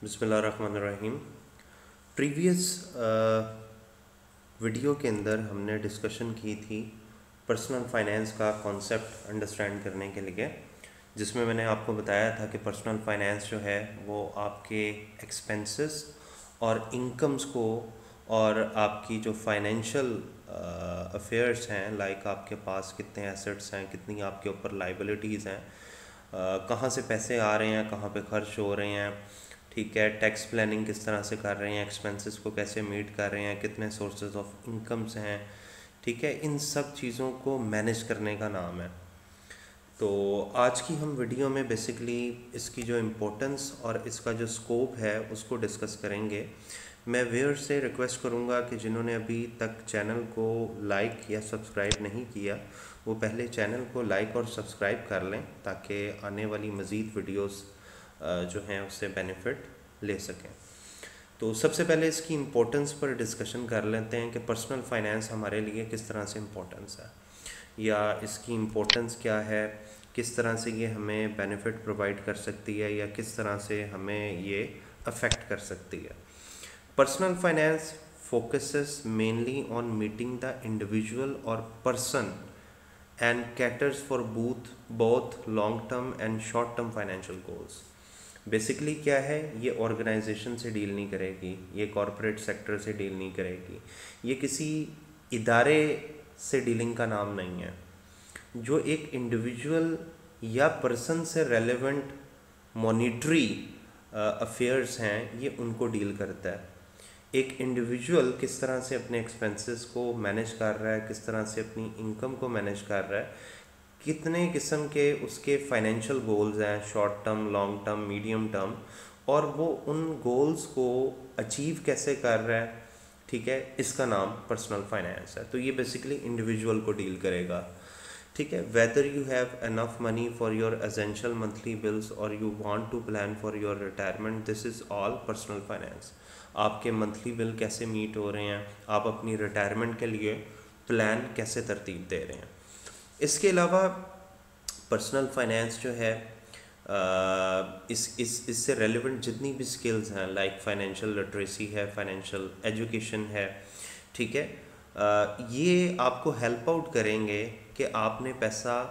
बिस्मिल्लाहिर्रहमानिर्रहीम। Previous video के अंदर हमने डिस्कशन की थी पर्सनल फाइनेंस का कॉन्सेप्ट अंडरस्टैंड करने के लिए, जिसमें मैंने आपको बताया था कि पर्सनल फाइनेंस जो है वो आपके एक्सपेंसेस और इनकम्स को और आपकी जो फाइनेंशियल अफेयर्स हैं, लाइक आपके पास कितने एसेट्स हैं, कितनी आपके ऊपर लाइबिलिटीज़ हैं, कहाँ से पैसे आ रहे हैं, कहाँ पे खर्च हो रहे हैं, ठीक है, टैक्स प्लानिंग किस तरह से कर रहे हैं, एक्सपेंसेस को कैसे मीट कर रहे हैं, कितने सोर्सेज ऑफ इनकम्स हैं, ठीक है, इन सब चीज़ों को मैनेज करने का नाम है। तो आज की हम वीडियो में बेसिकली इसकी जो इम्पोर्टेंस और इसका जो स्कोप है उसको डिस्कस करेंगे। मैं व्यूअर से रिक्वेस्ट करूंगा कि जिन्होंने अभी तक चैनल को लाइक या सब्सक्राइब नहीं किया वो पहले चैनल को लाइक और सब्सक्राइब कर लें, ताकि आने वाली मज़ीद वीडियोस जो हैं उससे बेनिफिट ले सकें। तो सबसे पहले इसकी इम्पोर्टेंस पर डिस्कशन कर लेते हैं कि पर्सनल फाइनेंस हमारे लिए किस तरह से इम्पोर्टेंस है, या इसकी इम्पोर्टेंस क्या है, किस तरह से ये हमें बेनिफिट प्रोवाइड कर सकती है, या किस तरह से हमें ये अफेक्ट कर सकती है। Personal finance focuses mainly on meeting the individual or person and caters for both long term and short term financial goals. Basically क्या है, ये ऑर्गेनाइजेशन से डील नहीं करेगी, ये कॉरपोरेट सेक्टर से डील नहीं करेगी, ये किसी इदारे से डीलिंग का नाम नहीं है। जो एक इंडिविजुअल या पर्सन से रेलेवेंट मॉनिटरी अफेयर्स हैं ये उनको डील करता है। एक इंडिविजुअल किस तरह से अपने एक्सपेंसेस को मैनेज कर रहा है, किस तरह से अपनी इनकम को मैनेज कर रहा है, कितने किस्म के उसके फाइनेंशियल गोल्स हैं, short term, long term, medium term, और वो उन गोल्स को अचीव कैसे कर रहा है, ठीक है, इसका नाम पर्सनल फाइनेंस है। तो ये बेसिकली इंडिविजुअल को डील करेगा, ठीक है। Whether you have enough money for your essential monthly bills और you want to plan for your retirement, this is all personal finance. आपके मंथली बिल कैसे मीट हो रहे हैं, आप अपनी रिटायरमेंट के लिए प्लान कैसे तरतीब दे रहे हैं। इसके अलावा पर्सनल फाइनेंस जो है इससे रेलिवेंट जितनी भी स्किल्स हैं, लाइक फाइनेंशियल लिटरेसी है, फाइनेंशियल एजुकेशन है, ठीक है, ये आपको हेल्प आउट करेंगे कि आपने पैसा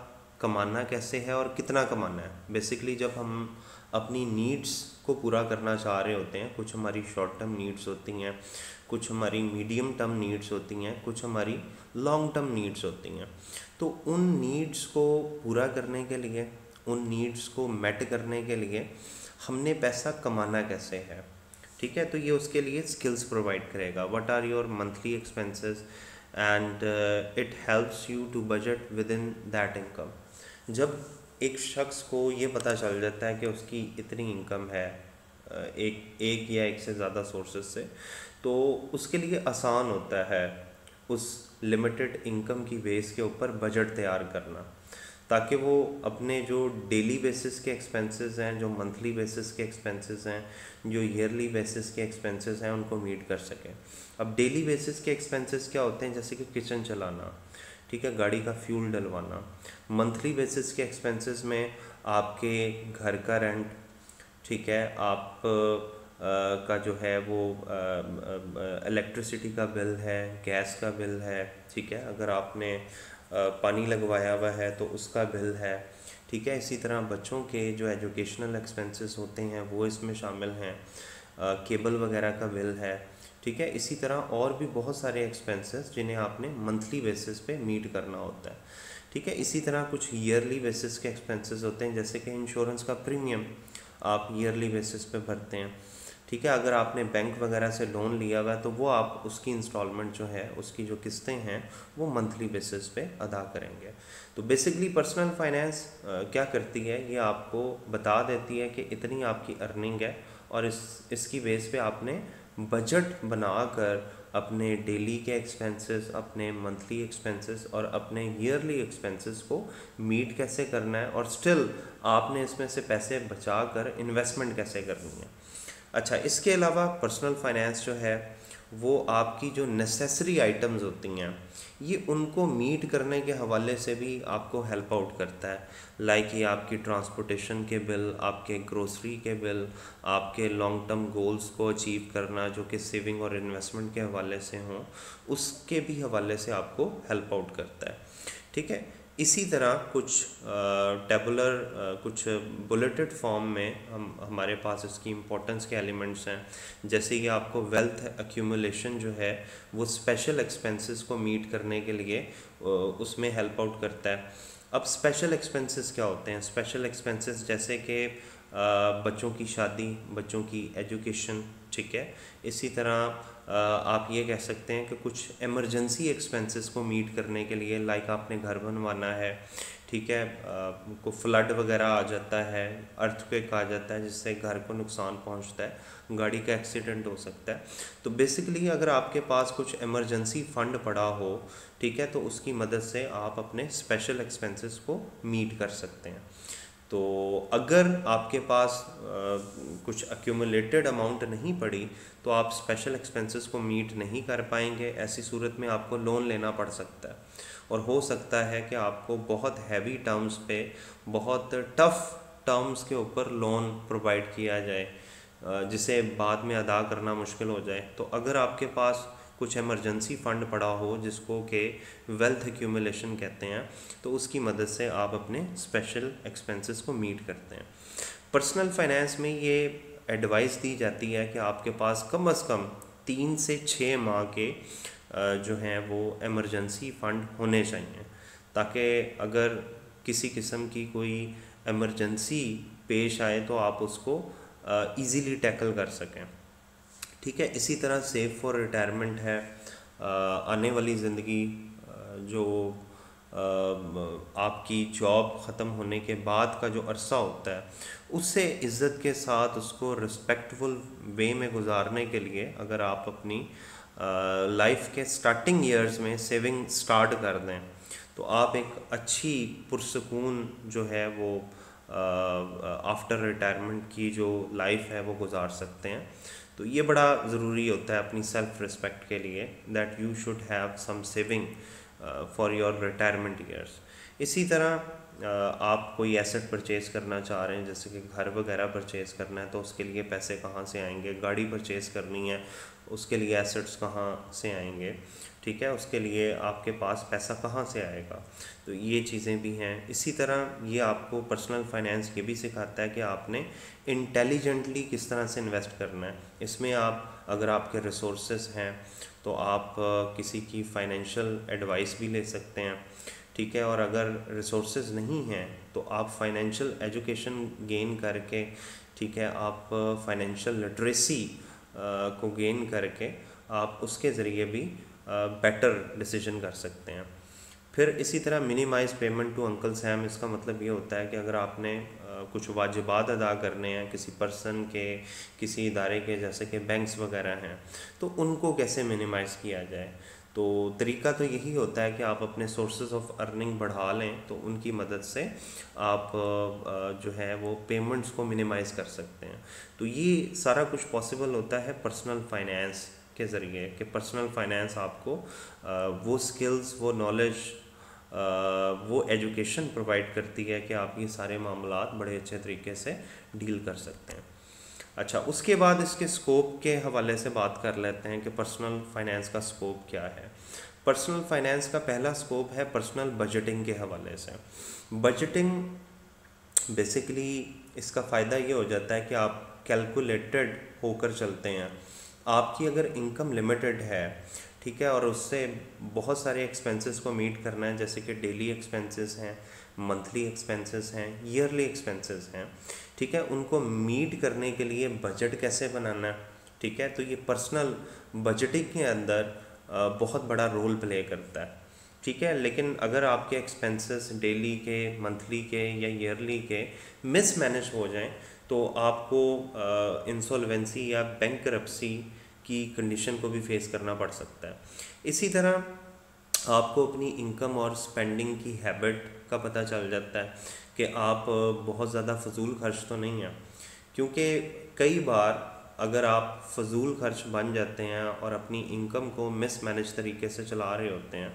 कमाना कैसे है और कितना कमाना है। बेसिकली जब हम अपनी नीड्स को पूरा करना चाह रहे होते हैं, कुछ हमारी शॉर्ट टर्म नीड्स होती हैं, कुछ हमारी मीडियम टर्म नीड्स होती हैं, कुछ हमारी लॉन्ग टर्म नीड्स होती हैं, तो उन नीड्स को पूरा करने के लिए, उन नीड्स को मेट करने के लिए हमने पैसा कमाना कैसे है, ठीक है। तो ये उसके लिए स्किल्स प्रोवाइड करेगा। What are your monthly expenses and it helps you to budget within that income. जब एक शख्स को ये पता चल जाता है कि उसकी इतनी इनकम है एक या एक से ज़्यादा सोर्सेज से, तो उसके लिए आसान होता है उस लिमिटेड इनकम की बेस के ऊपर बजट तैयार करना, ताकि वो अपने जो डेली बेसिस के एक्सपेंसेस हैं, जो मंथली बेसिस के एक्सपेंसेस हैं, जो ईयरली बेसिस के एक्सपेंसेस हैं, उनको मीट कर सकें। अब डेली बेसिस के एक्सपेंसेस क्या होते हैं, जैसे कि किचन चलाना, ठीक है, गाड़ी का फ्यूल डलवाना। मंथली बेसिस के एक्सपेंसेस में आपके घर का रेंट, ठीक है, आप का जो है वो इलेक्ट्रिसिटी का बिल है, गैस का बिल है, ठीक है, अगर आपने पानी लगवाया हुआ है तो उसका बिल है, ठीक है। इसी तरह बच्चों के जो एजुकेशनल एक्सपेंसेस होते हैं वो इसमें शामिल हैं, केबल वगैरह का बिल है, ठीक है। इसी तरह और भी बहुत सारे एक्सपेंसेस जिन्हें आपने मंथली बेसिस पे मीट करना होता है, ठीक है। इसी तरह कुछ ईयरली बेसिस के एक्सपेंसेस होते हैं, जैसे कि इंश्योरेंस का प्रीमियम आप ईयरली बेसिस पे भरते हैं, ठीक है। अगर आपने बैंक वगैरह से लोन लिया हुआ है तो वो आप उसकी इंस्टॉलमेंट जो है, उसकी जो किस्तें हैं वो मंथली बेसिस पे अदा करेंगे। तो बेसिकली पर्सनल फाइनेंस क्या करती है, ये आपको बता देती है कि इतनी आपकी अर्निंग है और इसकी बेस पे आपने बजट बनाकर अपने डेली के एक्सपेंसेस, अपने मंथली एक्सपेंसेस और अपने ईयरली एक्सपेंसेस को मीट कैसे करना है, और स्टिल आपने इसमें से पैसे बचा कर इन्वेस्टमेंट कैसे करनी है। अच्छा, इसके अलावा पर्सनल फाइनेंस जो है वो आपकी जो नेसेसरी आइटम्स होती हैं ये उनको मीट करने के हवाले से भी आपको हेल्प आउट करता है। लाइक ये आपकी ट्रांसपोर्टेशन के बिल, आपके ग्रोसरी के बिल, आपके लॉन्ग टर्म गोल्स को अचीव करना जो कि सेविंग और इन्वेस्टमेंट के हवाले से हों, उसके भी हवाले से आपको हेल्प आउट करता है। ठीक है, इसी तरह कुछ टेबुलर कुछ बुलेटेड फॉर्म में हमारे पास इसकी इम्पोर्टेंस के एलिमेंट्स हैं। जैसे कि आपको वेल्थ एक्यूमुलेशन जो है वो स्पेशल एक्सपेंसेस को मीट करने के लिए उसमें हेल्प आउट करता है। अब स्पेशल एक्सपेंसेस क्या होते हैं? स्पेशल एक्सपेंसेस जैसे कि बच्चों की शादी, बच्चों की एजुकेशन, ठीक है। इसी तरह आप ये कह सकते हैं कि कुछ इमरजेंसी एक्सपेंसेस को मीट करने के लिए, लाइक आपने घर बनवाना है, ठीक है, को फ्लड वगैरह आ जाता है, अर्थक्वेक आ जाता है जिससे घर को नुकसान पहुंचता है, गाड़ी का एक्सीडेंट हो सकता है। तो बेसिकली अगर आपके पास कुछ इमरजेंसी फंड पड़ा हो, ठीक है, तो उसकी मदद से आप अपने स्पेशल एक्सपेंसेस को मीट कर सकते हैं। तो अगर आपके पास कुछ एक्यूमुलेटेड अमाउंट नहीं पड़ी तो आप स्पेशल एक्सपेंसेस को मीट नहीं कर पाएंगे। ऐसी सूरत में आपको लोन लेना पड़ सकता है और हो सकता है कि आपको बहुत हैवी टर्म्स पे, बहुत टफ टर्म्स के ऊपर लोन प्रोवाइड किया जाए जिसे बाद में अदा करना मुश्किल हो जाए। तो अगर आपके पास कुछ इमरजेंसी फ़ंड पड़ा हो जिसको कि वेल्थ एक्यूमुलेशन कहते हैं, तो उसकी मदद से आप अपने स्पेशल एक्सपेंसेस को मीट करते हैं। पर्सनल फाइनेंस में ये एडवाइस दी जाती है कि आपके पास कम से कम 3 से 6 माह के जो हैं वो इमरजेंसी फ़ंड होने चाहिए, ताकि अगर किसी किस्म की कोई इमरजेंसी पेश आए तो आप उसको इजीली टैकल कर सकें। ठीक है, इसी तरह सेव फॉर रिटायरमेंट है। आने वाली ज़िंदगी जो आपकी जॉब ख़त्म होने के बाद का जो अरसा होता है उससे इज़्ज़त के साथ उसको रिस्पेक्टफुल वे में गुजारने के लिए अगर आप अपनी लाइफ के स्टार्टिंग ईयर्स में सेविंग स्टार्ट कर दें तो आप एक अच्छी पुरसकून जो है वो आफ्टर रिटायरमेंट की जो लाइफ है वो गुजार सकते हैं। तो ये बड़ा ज़रूरी होता है अपनी सेल्फ रिस्पेक्ट के लिए, that you should have some saving for your retirement years. इसी तरह आप कोई एसेट परचेज़ करना चाह रहे हैं, जैसे कि घर वगैरह परचेज़ करना है, तो उसके लिए पैसे कहाँ से आएंगे? गाड़ी परचेज़ करनी है, उसके लिए एसेट्स कहाँ से आएंगे? ठीक है, उसके लिए आपके पास पैसा कहाँ से आएगा? तो ये चीज़ें भी हैं। इसी तरह ये आपको पर्सनल फाइनेंस ये भी सिखाता है कि आपने इंटेलिजेंटली किस तरह से इन्वेस्ट करना है। इसमें आप, अगर आपके रिसोर्सेज हैं तो आप किसी की फाइनेंशियल एडवाइस भी ले सकते हैं, ठीक है। और अगर रिसोर्सेज नहीं हैं तो आप फाइनेंशियल एजुकेशन गेन करके, ठीक है, आप फाइनेंशियल लिटरेसी को गेन करके आप उसके ज़रिए भी बेटर डिसीजन कर सकते हैं। फिर इसी तरह minimise payment to Uncle Sam, इसका मतलब ये होता है कि अगर आपने कुछ वाजिबात अदा करने हैं किसी पर्सन के, किसी इदारे के, जैसे कि बैंक्स वगैरह हैं, तो उनको कैसे मिनिमाइज़ किया जाए। तो तरीका तो यही होता है कि आप अपने सोर्सेज ऑफ अर्निंग बढ़ा लें, तो उनकी मदद से आप जो है वो पेमेंट्स को मिनिमाइज़ कर सकते हैं। तो ये सारा कुछ पॉसिबल होता है पर्सनल फाइनेंस के ज़रिए, कि पर्सनल फाइनेंस आपको वो स्किल्स, वो नॉलेज, वो एजुकेशन प्रोवाइड करती है कि आप ये सारे मामलात बड़े अच्छे तरीके से डील कर सकते हैं। अच्छा, उसके बाद इसके स्कोप के हवाले से बात कर लेते हैं कि पर्सनल फाइनेंस का स्कोप क्या है। पर्सनल फाइनेंस का पहला स्कोप है पर्सनल बजटिंग के हवाले से। बजटिंग बेसिकली इसका फ़ायदा ये हो जाता है कि आप कैलकुलेटेड होकर चलते हैं। आपकी अगर इनकम लिमिटेड है, ठीक है, और उससे बहुत सारे एक्सपेंसेस को मीट करना है, जैसे कि डेली एक्सपेंसेस हैं, मंथली एक्सपेंसेस हैं, ईयरली एक्सपेंसेस हैं, ठीक है, उनको मीट करने के लिए बजट कैसे बनाना है, ठीक है। तो ये पर्सनल बजटिंग के अंदर बहुत बड़ा रोल प्ले करता है, ठीक है। लेकिन अगर आपके एक्सपेंसेस डेली के, मंथली के या ईयरली के मिसमैनेज हो जाएं तो आपको इंसॉल्वेंसी या बैंकरप्सी की कंडीशन को भी फेस करना पड़ सकता है। इसी तरह आपको अपनी इनकम और स्पेंडिंग की हैबिट का पता चल जाता है कि आप बहुत ज़्यादा फजूल खर्च तो नहीं हैं, क्योंकि कई बार अगर आप फजूल खर्च बन जाते हैं और अपनी इनकम को मिसमैनेज तरीके से चला रहे होते हैं,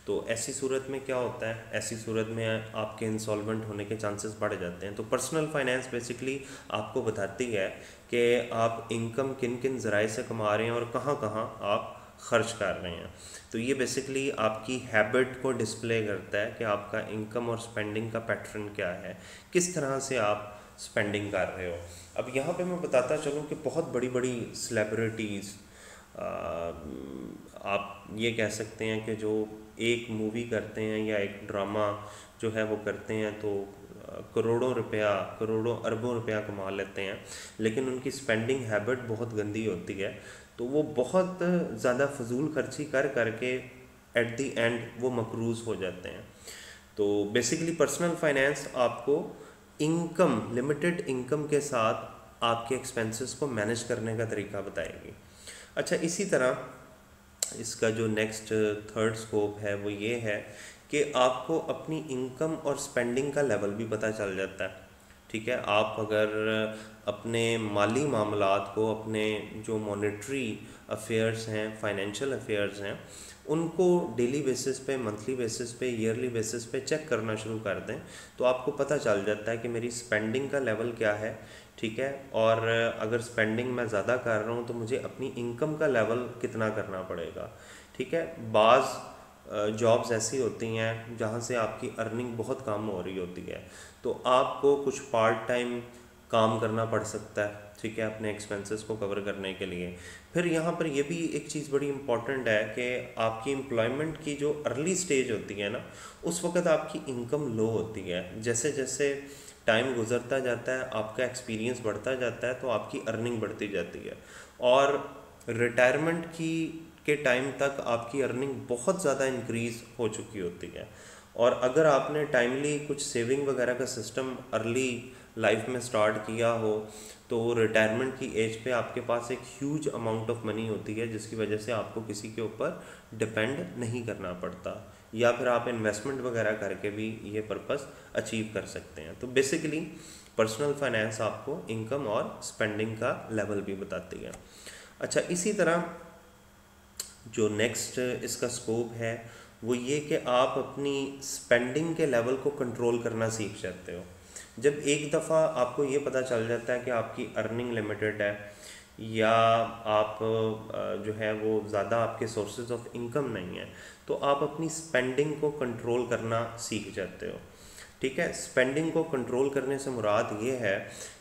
तो ऐसी सूरत में क्या होता है, ऐसी सूरत में आपके इंसॉल्वेंट होने के चांसेस बढ़ जाते हैं। तो पर्सनल फाइनेंस बेसिकली आपको बताती है कि आप इनकम किन किन ज़राए से कमा रहे हैं और कहाँ कहाँ आप खर्च कर रहे हैं। तो ये बेसिकली आपकी हैबिट को डिस्प्ले करता है कि आपका इनकम और स्पेंडिंग का पैटर्न क्या है, किस तरह से आप स्पेंडिंग कर रहे हो। अब यहाँ पे मैं बताता चलूँ कि बहुत बड़ी बड़ी सेलिब्रिटीज़, आप ये कह सकते हैं कि जो एक मूवी करते हैं या एक ड्रामा जो है वो करते हैं तो करोड़ों रुपया, करोड़ों अरबों रुपया कमा लेते हैं, लेकिन उनकी स्पेंडिंग हैबिट बहुत गंदी होती है। तो वो बहुत ज़्यादा फजूल खर्ची कर करके एट दी एंड वो मकरूज़ हो जाते हैं। तो बेसिकली पर्सनल फाइनेंस आपको इनकम, लिमिटेड इनकम के साथ आपके एक्सपेंसेस को मैनेज करने का तरीका बताएगी। अच्छा, इसी तरह इसका जो नेक्स्ट थर्ड स्कोप है वो ये है कि आपको अपनी इनकम और स्पेंडिंग का लेवल भी पता चल जाता है। ठीक है, आप अगर अपने माली मामलात को, अपने जो मॉनेटरी अफेयर्स हैं, फाइनेंशियल अफेयर्स हैं, उनको डेली बेसिस पे, मंथली बेसिस पे, ईयरली बेसिस पे चेक करना शुरू कर दें, तो आपको पता चल जाता है कि मेरी स्पेंडिंग का लेवल क्या है। ठीक है, और अगर स्पेंडिंग मैं ज़्यादा कर रहा हूँ तो मुझे अपनी इनकम का लेवल कितना करना पड़ेगा। ठीक है, बाज़ जॉब्स ऐसी होती हैं जहाँ से आपकी अर्निंग बहुत कम हो रही होती है, तो आपको कुछ पार्ट टाइम काम करना पड़ सकता है। ठीक है, अपने एक्सपेंसेस को कवर करने के लिए। फिर यहाँ पर ये भी एक चीज़ बड़ी इम्पॉर्टेंट है कि आपकी एम्प्लॉयमेंट की जो अर्ली स्टेज होती है ना, उस वक्त आपकी इनकम लो होती है। जैसे जैसे टाइम गुजरता जाता है, आपका एक्सपीरियंस बढ़ता जाता है, तो आपकी अर्निंग बढ़ती जाती है, और रिटायरमेंट की के टाइम तक आपकी अर्निंग बहुत ज़्यादा इंक्रीज़ हो चुकी होती है। और अगर आपने टाइमली कुछ सेविंग वगैरह का सिस्टम अर्ली लाइफ में स्टार्ट किया हो, तो रिटायरमेंट की एज पे आपके पास एक ह्यूज अमाउंट ऑफ मनी होती है, जिसकी वजह से आपको किसी के ऊपर डिपेंड नहीं करना पड़ता, या फिर आप इन्वेस्टमेंट वगैरह करके भी ये पर्पस अचीव कर सकते हैं। तो बेसिकली पर्सनल फाइनेंस आपको इनकम और स्पेंडिंग का लेवल भी बताती है। अच्छा, इसी तरह जो नेक्स्ट इसका स्कोप है वो ये कि आप अपनी स्पेंडिंग के लेवल को कंट्रोल करना सीख जाते हो। जब एक दफ़ा आपको ये पता चल जाता है कि आपकी अर्निंग लिमिटेड है, या आप जो है वो ज़्यादा आपके सोर्सेज ऑफ इनकम नहीं है, तो आप अपनी स्पेंडिंग को कंट्रोल करना सीख जाते हो। ठीक है, स्पेंडिंग को कंट्रोल करने से मुराद ये है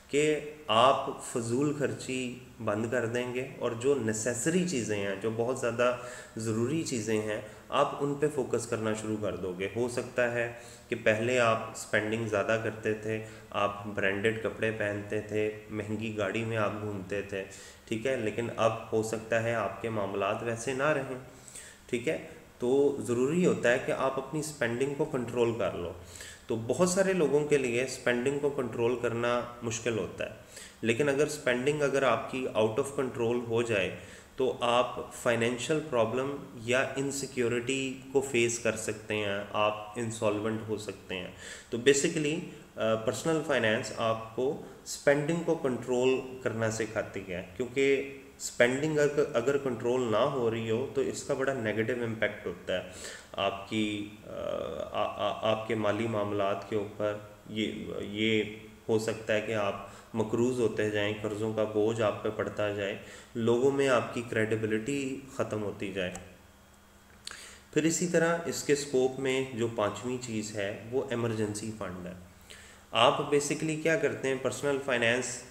कि आप फजूल खर्ची बंद कर देंगे, और जो नेसेसरी चीज़ें हैं, जो बहुत ज़्यादा ज़रूरी चीज़ें हैं, आप उन पे फोकस करना शुरू कर दोगे। हो सकता है कि पहले आप स्पेंडिंग ज़्यादा करते थे, आप ब्रांडेड कपड़े पहनते थे, महंगी गाड़ी में आप घूमते थे, ठीक है, लेकिन अब हो सकता है आपके मामलात वैसे ना रहें। ठीक है, तो ज़रूरी होता है कि आप अपनी स्पेंडिंग को कंट्रोल कर लो। तो बहुत सारे लोगों के लिए स्पेंडिंग को कंट्रोल करना मुश्किल होता है, लेकिन अगर स्पेंडिंग अगर आपकी आउट ऑफ कंट्रोल हो जाए, तो आप फाइनेंशियल प्रॉब्लम या इनसिक्योरिटी को फेस कर सकते हैं, आप इंसॉल्वेंट हो सकते हैं। तो बेसिकली पर्सनल फाइनेंस आपको स्पेंडिंग को कंट्रोल करना सिखाती है, क्योंकि स्पेंडिंग अगर कंट्रोल ना हो रही हो तो इसका बड़ा नेगेटिव इम्पैक्ट होता है आपकी आपके माली मामलात के ऊपर। ये हो सकता है कि आप मकरूज़ होते जाएं, कर्ज़ों का बोझ आप पे पड़ता जाए, लोगों में आपकी क्रेडिबिलिटी ख़त्म होती जाए। फिर इसी तरह इसके स्कोप में जो पांचवी चीज़ है वो इमरजेंसी फ़ंड है। आप बेसिकली क्या करते हैं, पर्सनल फाइनेंस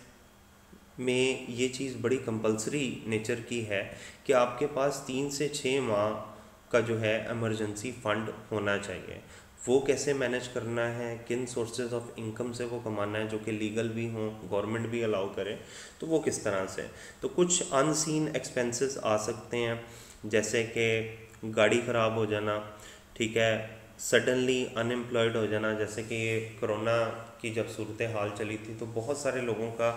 में ये चीज़ बड़ी कंपलसरी नेचर की है कि आपके पास 3 से 6 माह का जो है इमरजेंसी फ़ंड होना चाहिए। वो कैसे मैनेज करना है, किन सोर्सेज ऑफ इनकम से वो कमाना है जो कि लीगल भी हों, गवर्नमेंट भी अलाउ करे, तो वो किस तरह से। तो कुछ अनसीन एक्सपेंसेस आ सकते हैं, जैसे कि गाड़ी ख़राब हो जाना, ठीक है, सडनली अनएम्प्लॉयड हो जाना। जैसे कि ये कोरोना की जब सूरत हाल चली थी तो बहुत सारे लोगों का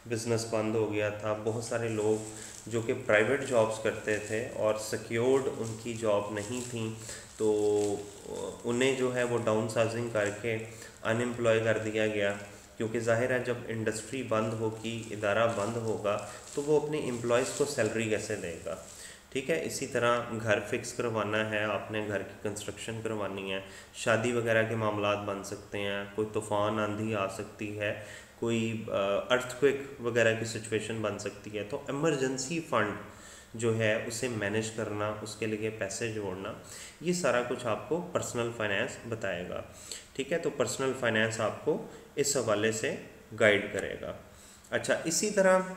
बिज़नेस बंद हो गया था। बहुत सारे लोग जो कि प्राइवेट जॉब्स करते थे और सिक्योर्ड उनकी जॉब नहीं थी, तो उन्हें जो है वो डाउन साइजिंग करके अनएम्प्लॉय कर दिया गया, क्योंकि जाहिर है जब इंडस्ट्री बंद होगी, इदारा बंद होगा, तो वो अपने एम्प्लॉयज़ को सैलरी कैसे देगा। ठीक है, इसी तरह घर फिक्स करवाना है आपने, घर की कंस्ट्रक्शन करवानी है, शादी वगैरह के मामलात बन सकते हैं, कोई तूफ़ान आंधी आ सकती है, कोई अर्थक्वेक वगैरह की सिचुएशन बन सकती है, तो इमरजेंसी फ़ंड जो है उसे मैनेज करना, उसके लिए पैसे जोड़ना, ये सारा कुछ आपको पर्सनल फाइनेंस बताएगा। ठीक है, तो पर्सनल फाइनेंस आपको इस हवाले से गाइड करेगा। अच्छा, इसी तरह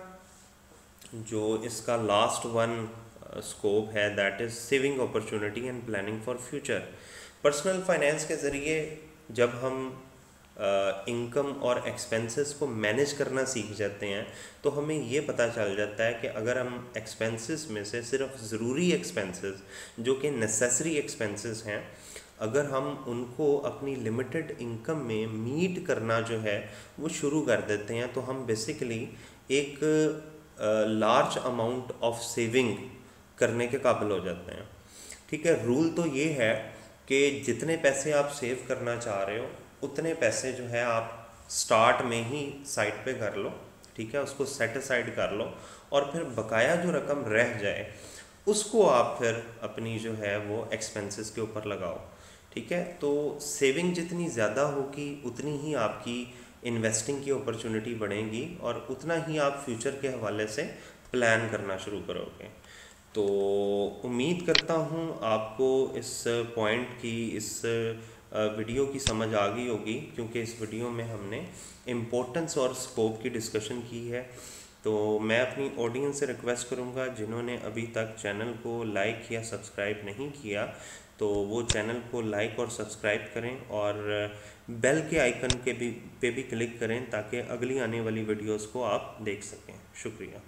जो इसका लास्ट वन स्कोप है that is saving opportunity and planning for future. Personal finance के ज़रिए जब हम इनकम और एक्सपेंसेस को मैनेज करना सीख जाते हैं तो हमें ये पता चल जाता है कि अगर हम एक्सपेंसेस में से सिर्फ ज़रूरी एक्सपेंसेस जो कि नेसेसरी एक्सपेंसेस हैं, अगर हम उनको अपनी लिमिटेड इनकम में मीट करना जो है वो शुरू कर देते हैं, तो हम बेसिकली एक लार्ज अमाउंट ऑफ सेविंग करने के काबिल हो जाते हैं। ठीक है, रूल तो ये है कि जितने पैसे आप सेव करना चाह रहे हो उतने पैसे जो है आप स्टार्ट में ही साइड पे कर लो। ठीक है, उसको सेट असाइड कर लो और फिर बकाया जो रकम रह जाए उसको आप फिर अपनी जो है वो एक्सपेंसेस के ऊपर लगाओ। ठीक है, तो सेविंग जितनी ज़्यादा होगी उतनी ही आपकी इन्वेस्टिंग की अपॉर्चुनिटी बढ़ेगी और उतना ही आप फ्यूचर के हवाले से प्लान करना शुरू करोगे। तो उम्मीद करता हूँ आपको इस पॉइंट की, इस वीडियो की समझ आ गई होगी, क्योंकि इस वीडियो में हमने इम्पोर्टेंस और स्कोप की डिस्कशन की है। तो मैं अपनी ऑडियंस से रिक्वेस्ट करूँगा जिन्होंने अभी तक चैनल को लाइक या सब्सक्राइब नहीं किया तो वो चैनल को लाइक और सब्सक्राइब करें और बेल के आइकन पे भी क्लिक करें ताकि अगली आने वाली वीडियोस को आप देख सकें। शुक्रिया।